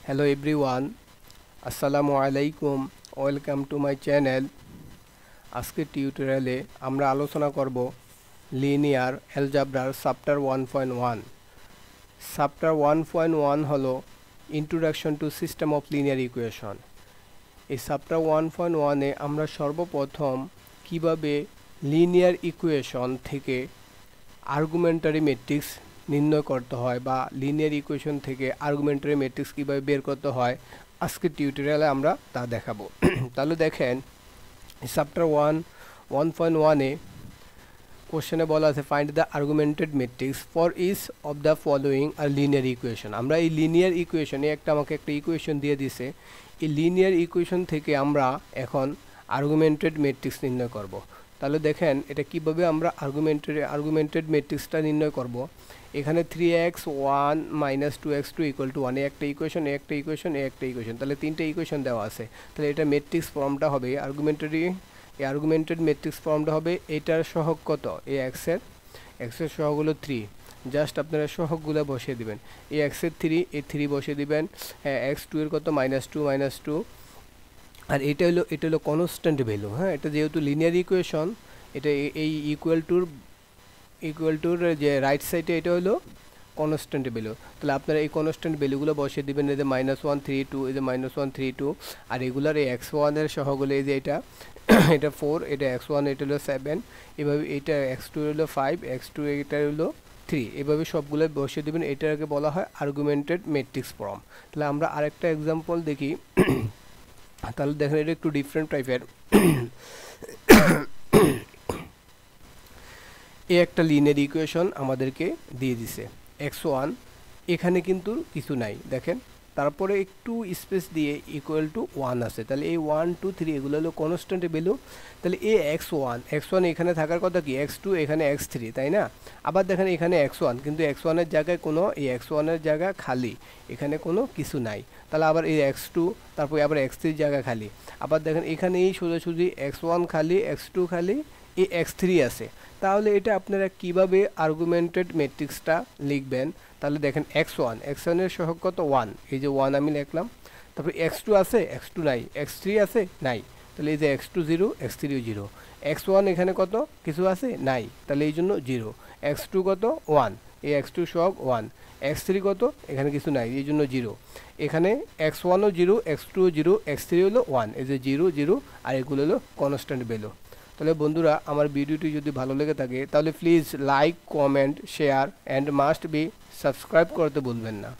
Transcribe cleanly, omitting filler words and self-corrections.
Hello everyone, Assalamu alaikum, welcome to my channel. আজকে টিউটোরিয়ালে আমরা আলোচনা করব লিনিয়ার অ্যালজেব্রার চ্যাপ্টার 1.1। চ্যাপ্টার 1.1 হলো introduction to system of linear equation. এই চ্যাপ্টার 1.1 এ আমরা সর্বপ্রথম কিভাবে লিনিয়ার ইকুয়েশন থেকে আর্গুমেন্টারি ম্যাট্রিক্স নির্ণয় করতে হয় বা লিনিয়ার ইকুয়েশন থেকে আর্গুমেন্টারি ম্যাট্রিক্স কিভাবে বের করতে হয় আজকের টিউটোরিয়ালে আমরা তা দেখাবো। তাহলে দেখেন চ্যাপ্টার 1.1 এ কোশ্চেনে বলা আছে find the augmented matrix for each of the following আর লিনিয়ার ইকুয়েশন। আমরা এই লিনিয়ার ইকুয়েশনে আমাকে একটা ইকুয়েশন দিয়ে দিছে, এই লিনিয়ার ইকুয়েশন থেকে আমরা এখন আর্গুমেন্টেড ম্যাট্রিক্স নির্ণয় করব। তাহলে দেখেন এটা কিভাবে আমরা আর্গুমেন্টেড ম্যাট্রিক্সটা নির্ণয় করব। এখানে 3x 1 - 2x2 = 1 একটা ইকুয়েশন একটা ইকুয়েশন, তাহলে তিনটে ইকুয়েশন দেওয়া আছে। তাহলে এটা ম্যাট্রিক্স ফর্মটা হবে আর্গুমেন্টেড ম্যাট্রিক্স ফর্মটা হবে এটার সহগ কত, এই x এর সহগ হলো 3। জাস্ট আপনারা সহগগুলো বসিয়ে দিবেন, এই x এর 3 এই 3 বসিয়ে দিবেন, x2 এর কত -2 আর এটা হলো কনস্ট্যান্ট ভ্যালু। হ্যাঁ, এটা যেহেতু লিনিয়ার ইকুয়েশন, এটা এই ইকুয়াল টুর যে রাইট সাইডে এটা হলো কনস্ট্যান্ট ভ্যালু। তাহলে আপনারা এই কনস্ট্যান্ট ভ্যালুগুলো বসিয়ে দিবেন, এই যে -1 3 2, এই যে -1 3 2, আর এগুলার এই x1 এর সহগুলো এই যে এটা 4, এটা x1 এটা হলো 7, এভাবে এটা x2 হলো 5, x2 এটা হলো 3, এভাবে সবগুলো বসিয়ে দিবেন। এটাকে বলা হয় আর্গুমেন্টেড ম্যাট্রিক্স ফর্ম। তাহলে আমরা আরেকটা এক্সাম্পল দেখি। তাহলে দেখেন এটা একটু ডিফারেন্ট টাইপের। এই একটা লিনিয়ার ইকুয়েশন আমাদেরকে দিয়ে দিছে x1, এখানে কিন্তু কিছু নাই দেখেন, তারপরে একটু স্পেস দিয়ে ইকুয়াল টু 1 আছে। তাহলে এই 1 2 3 এগুলো হলো কনস্ট্যান্ট ভ্যালু। তাহলে এই x1 এখানে থাকার কথা কি, x2 এখানে x3, তাই না? আবার দেখেন এখানে x1, কিন্তু x1 এর জায়গায় কোনো এই x1 এর জায়গা খালি, এখানে কোনো কিছু নাই। তাহলে আবার এই x2, তারপরে আবার x3 জায়গা খালি। আবার দেখেন এখানে এই সোজাসুজি x1 খালি, x2 খালি, এই x3 আছে। তাহলে এটা আপনারা কিভাবে আর্গুমেন্টেড ম্যাট্রিক্সটা লিখবেন? তাহলে দেখেন x1 এর সহগ কত 1, এই যে 1 আমি লিখলাম। তারপরে x2 আছে, x2 নাই, x3 আছে, নাই। তাহলে এই যে x2 0, x3 0, x1 এখানে কত কিছু আছে, নাই, তাহলে এই জন্য 0। x2 কত 1, এই x2 সহগ 1, x3 কত এখানে কিছু নাই, এই জন্য 0। এখানে x1 ও 0, x2 ও 0, x3 হলো 1, এই যে 0 0, আর এগুলো হলো কনস্ট্যান্ট ভ্যালু। তাহলে বন্ধুরা আমার ভিডিওটি যদি ভালো লেগে থাকে তাহলে please like, comment, share and must be subscribe করতে ভুলবেন না।